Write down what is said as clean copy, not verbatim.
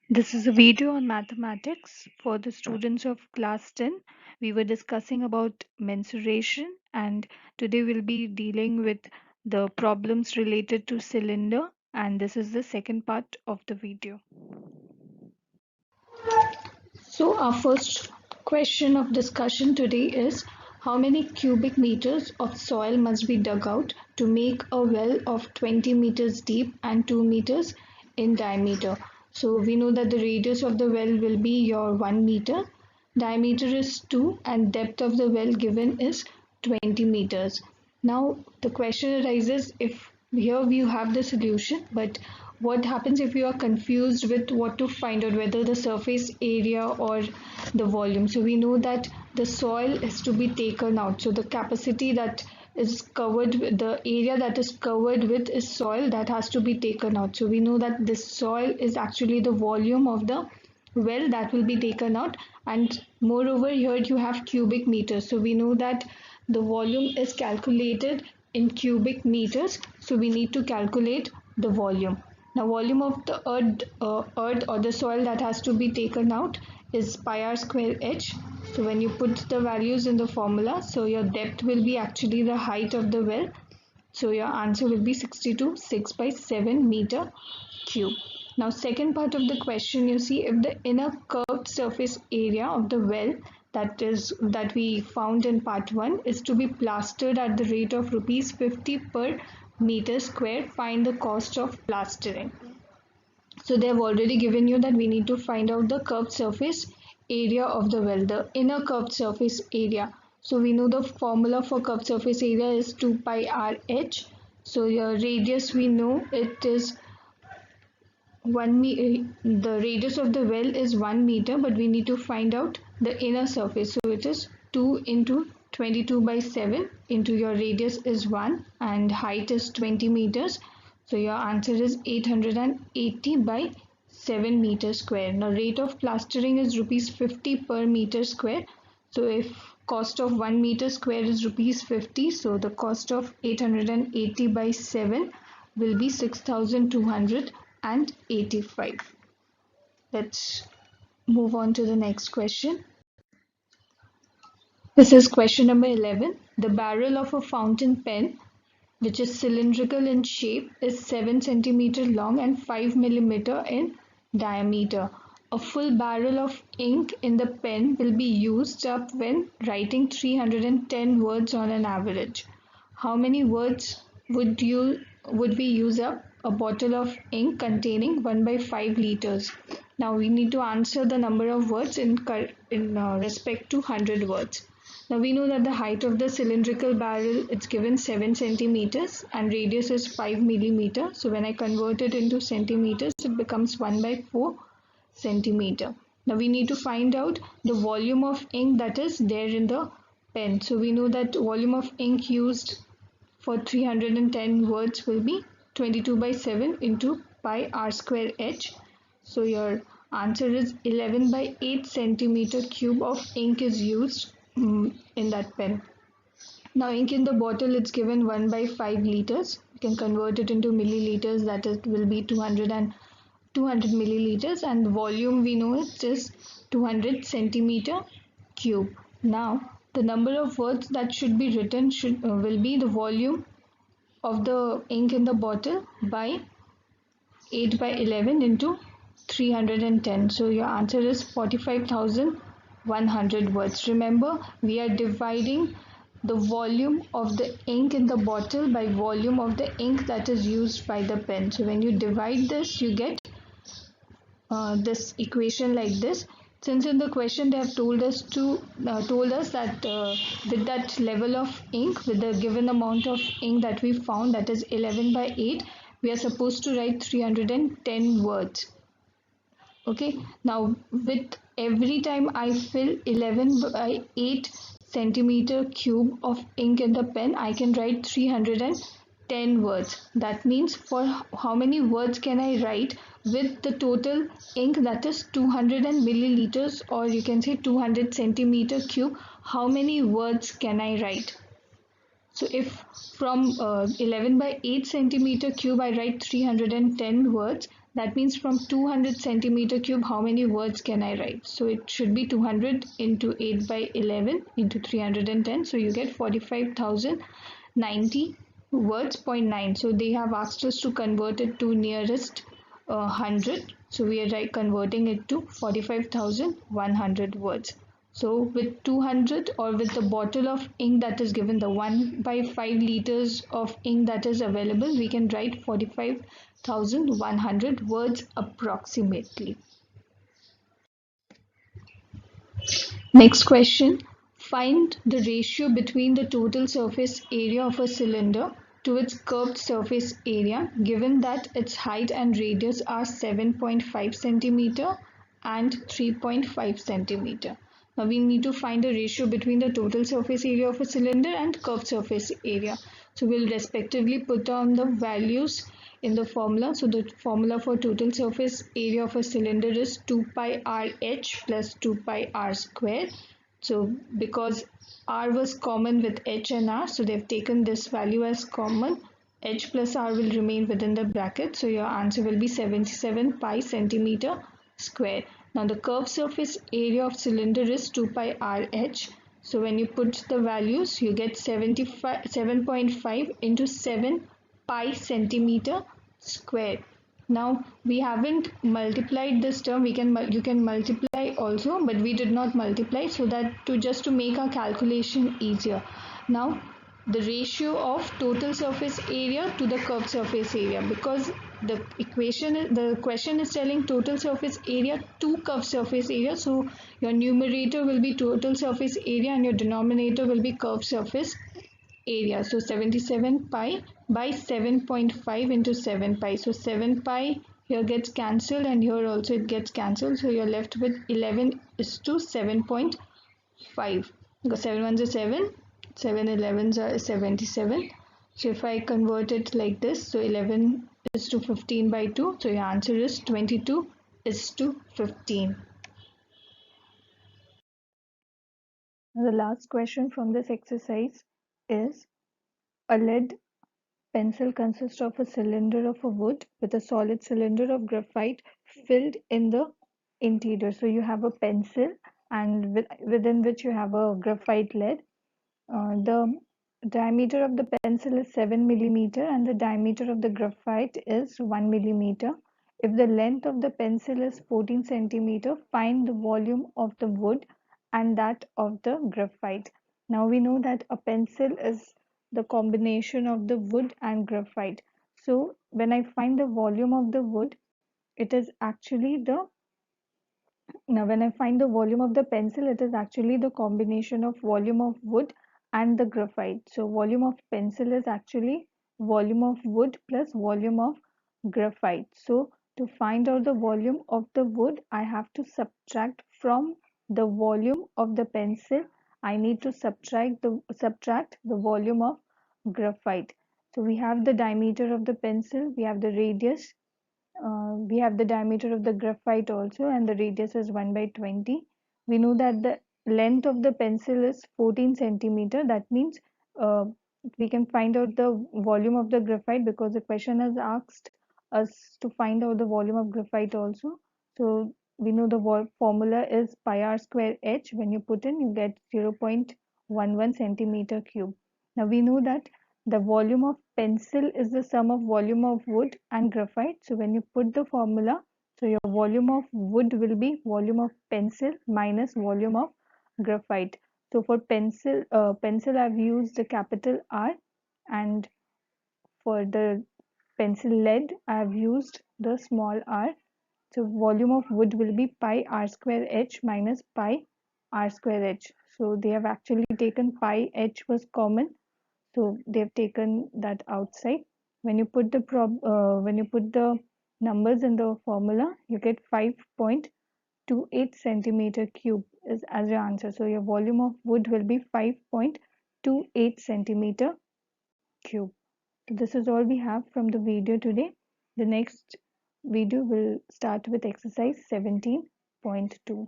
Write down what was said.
This is a video on mathematics for the students of class 10. We were discussing about mensuration, and today we'll be dealing with the problems related to cylinder, and this is the second part of the video. So our first question of discussion today is how many cubic meters of soil must be dug out to make a well of 20 meters deep and 2 meters in diameter. So we know that the radius of the well will be your 1 meter, diameter is 2 and depth of the well given is 20 meters. Now the question arises, if here we have the solution, but what happens if you are confused with what to find out, whether the surface area or the volume? So we know that the soil is to be taken out. So the capacity that is covered with, the area that is covered with is soil that has to be taken out. So we know that this soil is actually the volume of the well that will be taken out, and moreover here you have cubic meters. So we know that the volume is calculated in cubic meters, so we need to calculate the volume. Now volume of the earth or the soil that has to be taken out is pi r square h. So when you put the values in the formula, so your depth will be actually the height of the well, so your answer will be 62 6 by 7 meter cube. Now second part of the question, you see, if the inner curved surface area of the well that we found in part 1 is to be plastered at the rate of rupees 50 per meter square, find the cost of plastering. So they have already given you that we need to find out the curved surface area of the well, the inner curved surface area. So we know the formula for curved surface area is 2 pi r h. So your radius, we know it is the radius of the well is 1 meter, but we need to find out the inner surface. So it is 2 into 22 by 7 into your radius is 1 and height is 20 meters. So your answer is 880 by 7 meters square. Now rate of plastering is rupees 50 per meter square. So if cost of 1 meter square is rupees 50, so the cost of 880 by 7 will be 6,285. Let's move on to the next question. This is question number 11. The barrel of a fountain pen, which is cylindrical in shape, is 7 centimeter long and 5 millimeter in diameter. A full barrel of ink in the pen will be used up when writing 310 words on an average. How many words would we use up a bottle of ink containing 1 by 5 liters? Now we need to answer the number of words in respect to 100 words. Now we know that the height of the cylindrical barrel, it's given 7 centimeters and radius is 5 millimeter. So when I convert it into centimeters, it becomes 1 by 4 centimeter. Now we need to find out the volume of ink that is there in the pen. So we know that volume of ink used for 310 words will be 22 by 7 into pi r square h. So your answer is 11 by 8 centimeter cube of ink is used in that pen. Now ink in the bottle, it's given 1 by 5 liters. You can convert it into milliliters, that is will be 200 milliliters, and the volume we know it is 200 centimeter cube. Now the number of words that should be written will be the volume of the ink in the bottle by 8 by 11 into 310. So your answer is 45,100 words. Remember, we are dividing the volume of the ink in the bottle by volume of the ink that is used by the pen. So when you divide this, you get this equation like this. Since in the question they have told us that with that level of ink, with the given amount of ink that we found, that is 11 by 8, we are supposed to write 310 words. Okay, now with every time I fill 11 by 8 centimeter cube of ink in the pen, I can write 310 words. That means for how many words can I write with the total ink, that is 200 milliliters, or you can say 200 centimeter cube, how many words can I write? So if from 11 by 8 centimeter cube I write 310 words, That means from 200 centimeter cube, how many words can I write? So it should be 200 into 8 by 11 into 310. So you get 45,090 words, point 0.9. So they have asked us to convert it to nearest 100. So we are converting it to 45,100 words. So with 200 or with the bottle of ink that is given, the 1 by 5 liters of ink that is available, we can write 45,100 words approximately. Next question. Find the ratio between the total surface area of a cylinder to its curved surface area given that its height and radius are 7.5 centimeter and 3.5 centimeter. Now we need to find the ratio between the total surface area of a cylinder and curved surface area. So we'll respectively put on the values in the formula. So the formula for total surface area of a cylinder is 2 pi RH plus 2 pi R square. So because R was common with H and R, so they've taken this value as common. H plus R will remain within the bracket. So your answer will be 77 pi centimeter square. Now the curved surface area of cylinder is 2 pi RH. So when you put the values, you get 7.5 into 7 pi centimeter square. Now we haven't multiplied this term. You can multiply also, but we did not multiply so that to make our calculation easier. Now the ratio of total surface area to the curved surface area, because the question is telling total surface area to curved surface area, so your numerator will be total surface area and your denominator will be curved surface area. So 77 pi by 7.5 into 7 pi. So 7 pi here gets cancelled and here also it gets cancelled. So you're left with 11 is to 7.5. Because 7 ones are 7, 7 11s are 77. So if I convert it like this, so 11 is to 15 by 2. So your answer is 22 is to 15. The last question from this exercise is: a lead pencil consists of a cylinder of a wood with a solid cylinder of graphite filled in the interior. So you have a pencil and within which you have a graphite lead. The diameter of the pencil is 7 millimeter and the diameter of the graphite is 1 millimeter. If the length of the pencil is 14 centimeter, find the volume of the wood and that of the graphite. Now we know that a pencil is the combination of the wood and graphite. So when I find the volume of the wood, it is actually the now, when I find the volume of the pencil, it is actually the combination of volume of wood and the graphite. So, volume of pencil is actually volume of wood plus volume of graphite. So, to find out the volume of the wood, I have to subtract from the volume of the pencil. I need to subtract the volume of graphite. So, we have the diameter of the pencil, we have the radius, we have the diameter of the graphite also, and the radius is 1 by 20. We know that the length of the pencil is 14 centimeter. That means uh, we can find out the volume of the graphite because the question has asked us to find out the volume of graphite also. So we know the formula is pi r square h. When you put in, you get 0.11 centimeter cube. Now we know that the volume of pencil is the sum of volume of wood and graphite. So when you put the formula, so your volume of wood will be volume of pencil minus volume of graphite. So for pencil I've used the capital R, and for the pencil lead I've used the small r. So volume of wood will be pi r square h minus pi r square h. So they have actually taken pi h was common, so they've taken that outside. When you put the numbers in the formula, you get 5.28 centimeter cube is as your answer. So your volume of wood will be 5.28 centimeter cube. So this is all we have from the video today. The next video will start with exercise 17.2.